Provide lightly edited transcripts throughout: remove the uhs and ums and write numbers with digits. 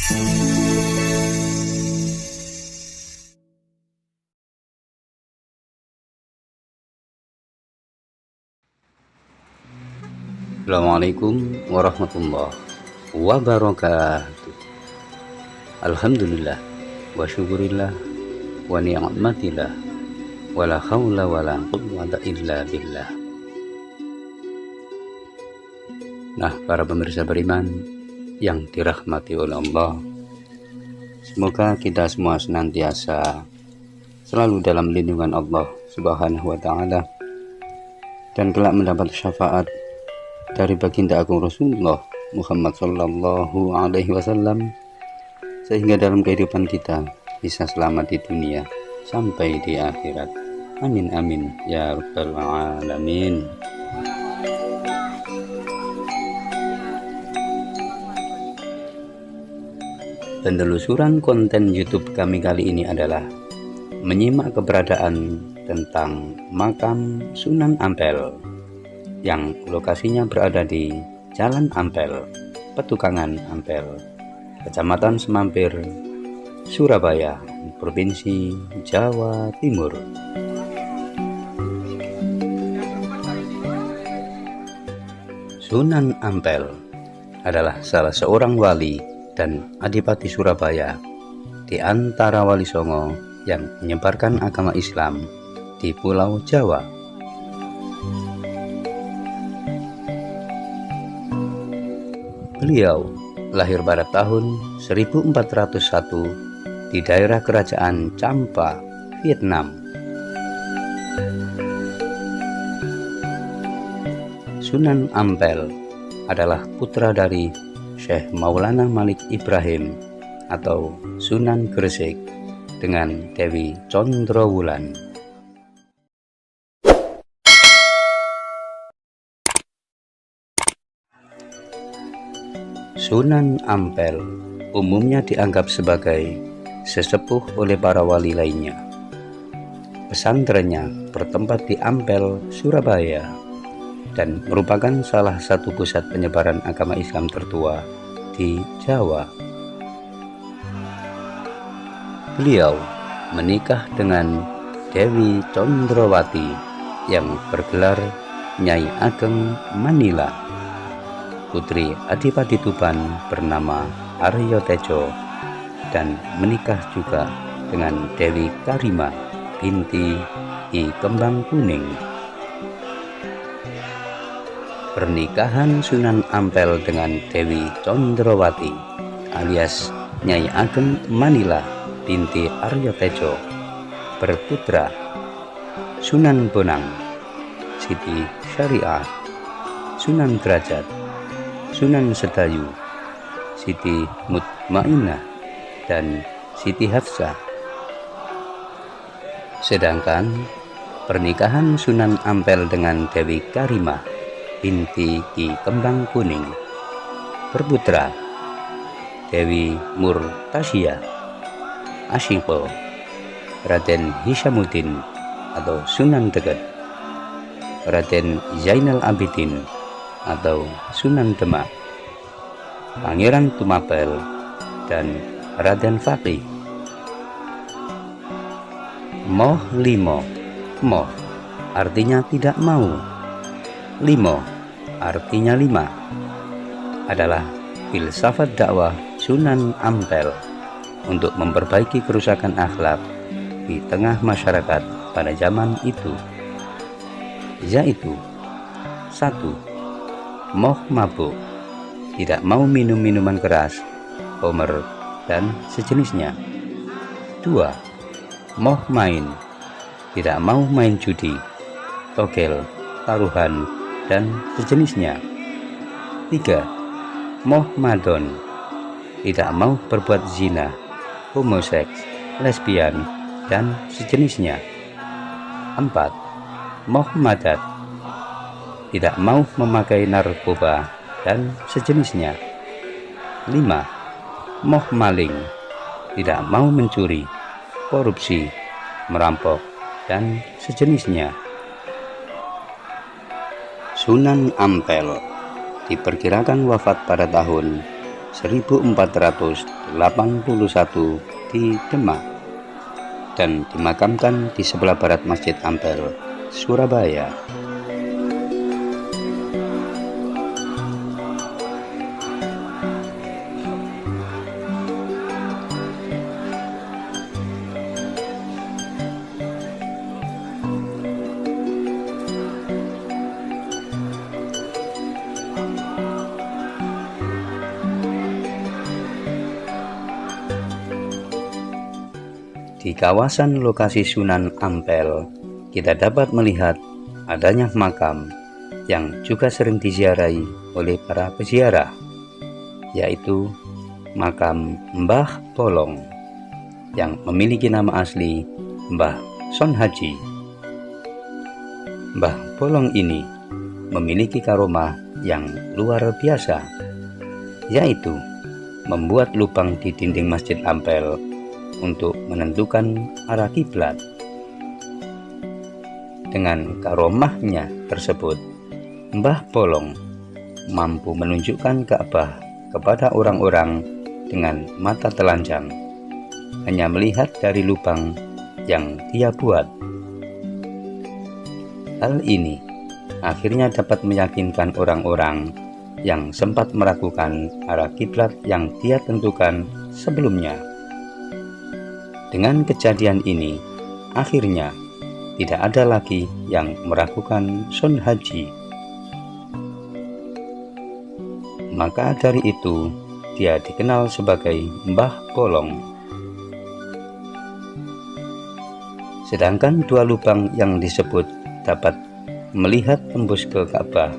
Assalamualaikum warahmatullahi wabarakatuh. Alhamdulillah wa syukurillah wa ni'matillah wa la haula wa la quwwata illa billah. Nah, para pemirsa beriman yang dirahmati oleh Allah, semoga kita semua senantiasa selalu dalam lindungan Allah Subhanahu wa ta'ala dan kelak mendapat syafaat dari baginda agung Rasulullah Muhammad sallallahu alaihi wasallam, sehingga dalam kehidupan kita bisa selamat di dunia sampai di akhirat. Amin amin ya rabbal alamin. Penelusuran konten YouTube kami kali ini adalah menyimak keberadaan tentang makam Sunan Ampel yang lokasinya berada di Jalan Ampel, Petukangan Ampel, Kecamatan Semampir, Surabaya, Provinsi Jawa Timur. Sunan Ampel adalah salah seorang wali dan adipati Surabaya di antara wali Songo yang menyebarkan agama Islam di Pulau Jawa. Beliau lahir pada tahun 1401 di daerah Kerajaan Champa, Vietnam. Sunan Ampel adalah putra dari Syekh Maulana Malik Ibrahim atau Sunan Gresik dengan Dewi Condrowulan. Sunan Ampel umumnya dianggap sebagai sesepuh oleh para wali lainnya. Pesantrennya bertempat di Ampel, Surabaya, dan merupakan salah satu pusat penyebaran agama Islam tertua di Jawa. Beliau menikah dengan Dewi Condrowati yang bergelar Nyai Ageng Manila, putri Adipati Tuban bernama Aryo Tejo, dan menikah juga dengan Dewi Karima binti I Kembang Kuning. Pernikahan Sunan Ampel dengan Dewi Condrowati alias Nyai Ageng Manila binti Aryo Tejo berputra Sunan Bonang, Siti Syariah, Sunan Derajat, Sunan Sedayu, Siti Mutmainah, dan Siti Hafsah. Sedangkan pernikahan Sunan Ampel dengan Dewi Karimah binti Ki Kembang Kuning berputra Dewi Murtasyah, Ashiqo, Raden Hishamuddin atau Sunan Deget, Raden Zainal Abidin atau Sunan Demak, Pangeran Tumapel, dan Raden Fakih. Moh limo, moh artinya tidak mau, limo artinya lima, adalah filsafat dakwah Sunan Ampel untuk memperbaiki kerusakan akhlak di tengah masyarakat pada zaman itu, yaitu 1. Moh mabuk, tidak mau minum minuman keras, homer, dan sejenisnya. 2. Moh main, tidak mau main judi, togel, taruhan, dan sejenisnya. 3. Moh madon, tidak mau berbuat zina, homoseks, lesbian, dan sejenisnya. 4. Moh madat, tidak mau memakai narkoba dan sejenisnya. 5. Moh maling, tidak mau mencuri, korupsi, merampok, dan sejenisnya. Sunan Ampel diperkirakan wafat pada tahun 1481 di Demak dan dimakamkan di sebelah barat Masjid Ampel, Surabaya. Di kawasan lokasi Sunan Ampel, kita dapat melihat adanya makam yang juga sering diziarahi oleh para peziarah, yaitu makam Mbah Polong yang memiliki nama asli Mbah Son Haji. Mbah Polong ini memiliki karomah yang luar biasa, yaitu membuat lubang di dinding Masjid Ampel untuk menentukan arah kiblat. Dengan karomahnya tersebut, Mbah Polong mampu menunjukkan Ka'bah kepada orang-orang dengan mata telanjang, hanya melihat dari lubang yang dia buat. Hal ini akhirnya dapat meyakinkan orang-orang yang sempat meragukan arah kiblat yang dia tentukan sebelumnya. Dengan kejadian ini, akhirnya tidak ada lagi yang meragukan Son Haji. Maka dari itu, dia dikenal sebagai Mbah Polong. Sedangkan dua lubang yang disebut dapat melihat tembus ke Ka'bah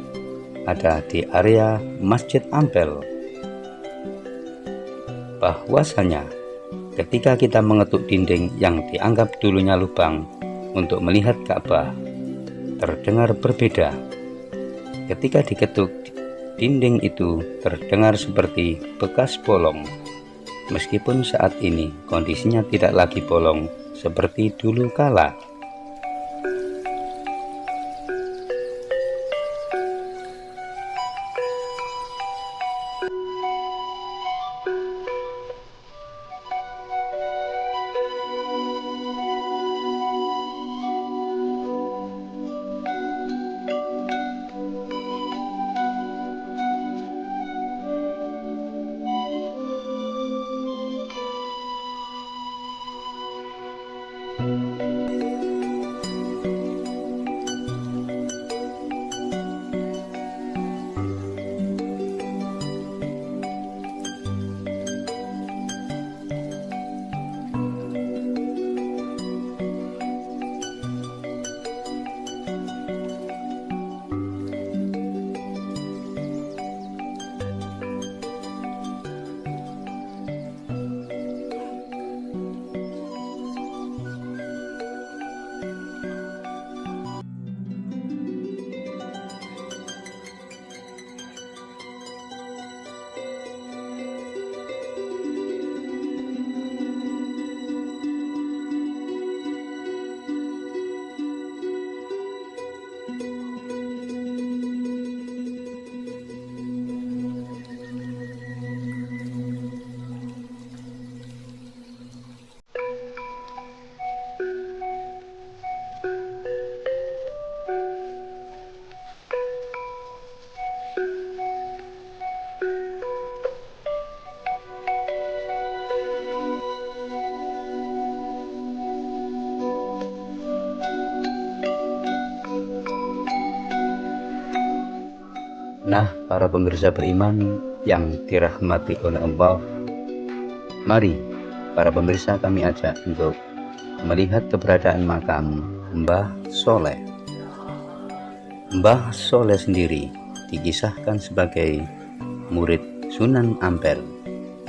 ada di area Masjid Ampel. Bahwasanya ketika kita mengetuk dinding yang dianggap dulunya lubang untuk melihat Ka'bah, terdengar berbeda. Ketika diketuk, dinding itu terdengar seperti bekas bolong, meskipun saat ini kondisinya tidak lagi bolong seperti dulu kala. Nah, para pemirsa beriman yang dirahmati oleh Allah, mari para pemirsa kami ajak untuk melihat keberadaan makam Mbah Soleh. Mbah Soleh sendiri dikisahkan sebagai murid Sunan Ampel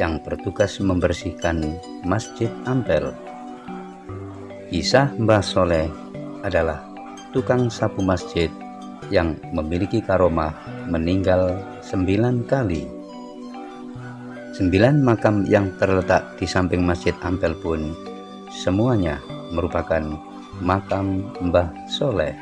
yang bertugas membersihkan Masjid Ampel. Kisah Mbah Soleh adalah tukang sapu masjid yang memiliki karomah meninggal 9 kali. 9 makam yang terletak di samping Masjid Ampel pun semuanya merupakan makam Mbah Soleh.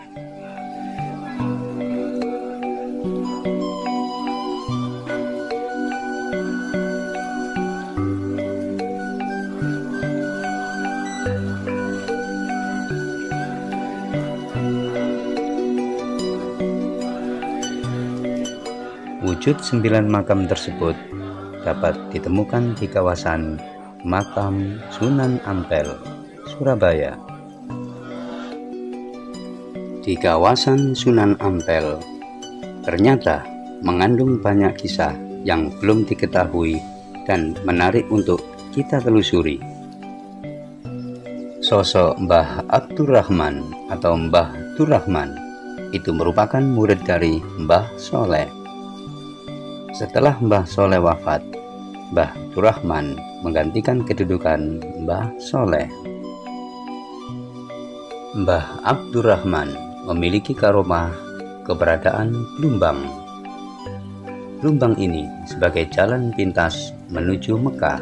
Wujud 9 makam tersebut dapat ditemukan di kawasan Makam Sunan Ampel, Surabaya. Di kawasan Sunan Ampel ternyata mengandung banyak kisah yang belum diketahui dan menarik untuk kita telusuri. Sosok Mbah Abdurrahman atau Mbah Durrahman itu merupakan murid dari Mbah Soleh. Setelah Mbah Soleh wafat, Mbah Durrahman menggantikan kedudukan Mbah Soleh. Mbah Abdurrahman memiliki karomah keberadaan Blumbang. Blumbang ini sebagai jalan pintas menuju Mekah.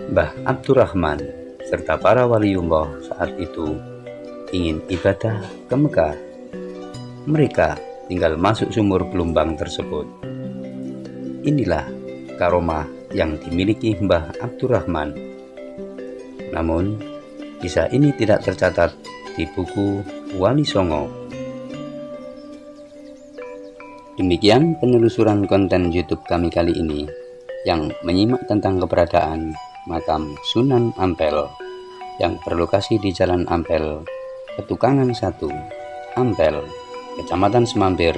Mbah Abdurrahman serta para waliullah saat itu ingin ibadah ke Mekah. Mereka tinggal masuk sumur Blumbang tersebut. Inilah karomah yang dimiliki Mbah Abdurrahman. Namun, kisah ini tidak tercatat di buku Wali Songo. Demikian penelusuran konten YouTube kami kali ini yang menyimak tentang keberadaan makam Sunan Ampel yang berlokasi di Jalan Ampel, Petukangan 1, Ampel, Kecamatan Semambir,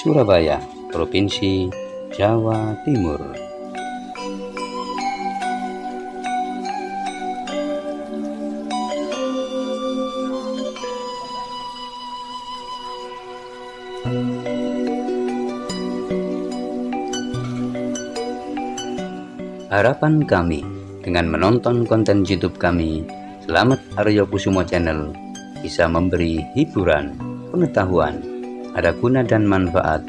Surabaya, Provinsi Jawa Timur. Harapan kami dengan menonton konten YouTube kami Selamat Aryo Kusumo Channel bisa memberi hiburan, pengetahuan, ada guna dan manfaat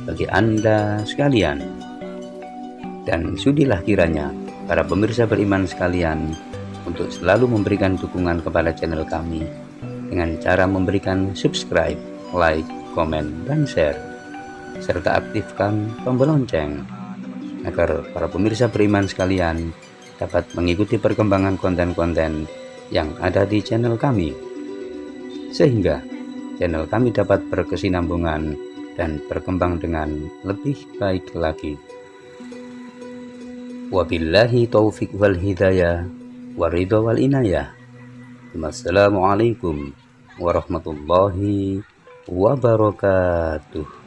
bagi Anda sekalian. Dan sudilah kiranya para pemirsa beriman sekalian untuk selalu memberikan dukungan kepada channel kami dengan cara memberikan subscribe, like, komen, dan share, serta aktifkan tombol lonceng agar para pemirsa beriman sekalian dapat mengikuti perkembangan konten-konten yang ada di channel kami, sehingga channel kami dapat berkesinambungan dan berkembang dengan lebih baik lagi. Wabillahi taufiq wal hidayah waridho wal inayah. Wassalamualaikum warahmatullahi wabarakatuh.